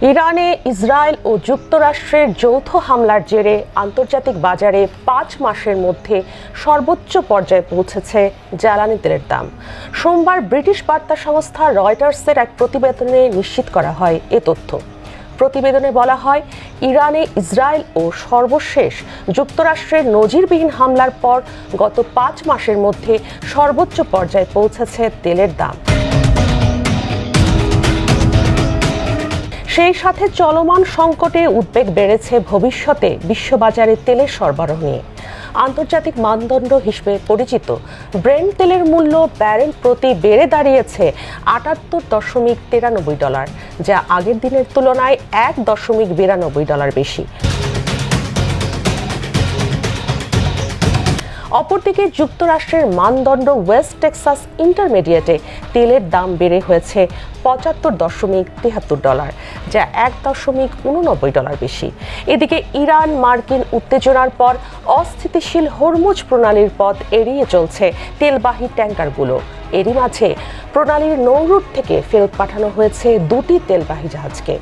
ইরানে ইসরায়েল ও যুক্তরাষ্ট্রের যৌথ হামলার জেরে আন্তর্জাতিক বাজারে ৫ মাসের মধ্যে সর্বোচ্চ পর্যায়ে পৌঁছেছে জ্বালানি তেলের দাম। সোমবার ব্রিটিশ বার্তা সংস্থা রয়টার্সের এক প্রতিবেদনে নিশ্চিত করা হয় এ তথ্য। প্রতিবেদনে বলা হয়, ইরানে ইসরায়েল ও সর্বশেষ যুক্তরাষ্ট্রের নজিরবিহীন হামলার পর গত ৫ মাসের মধ্যে সর্বোচ্চ পর্যায়ে পৌঁছেছে তেলের দাম। সেই সাথে চলমান সংকটে উদ্বেগ বেড়েছে ভবিষ্যতে বিশ্ববাজারে তেলের সরবরাহ নিয়ে। আন্তর্জাতিক মানদণ্ড হিসেবে পরিচিত ব্রেন্ট তেলের মূল্য ব্যারেল প্রতি বেড়ে দাঁড়িয়েছে $৭৮.৯৩, যা আগের দিনের তুলনায় $১.৯২ বেশি। অপরদিকে যুক্তরাষ্ট্রের মানদণ্ড ওয়েস্ট টেক্সাস ইন্টারমিডিয়েটে তেলের দাম বেড়ে হয়েছে $৭৫.৭৩, যা $১.৮৯ বেশি। এদিকে ইরান মার্কিন উত্তেজনার পর অস্থিতিশীল হরমুজ প্রণালীর পথ এড়িয়ে চলছে তেলবাহী ট্যাঙ্কারগুলো। এরই মাঝে প্রণালীর নৌরুট থেকে ফেরত পাঠানো হয়েছে ২টি তেলবাহী জাহাজকে।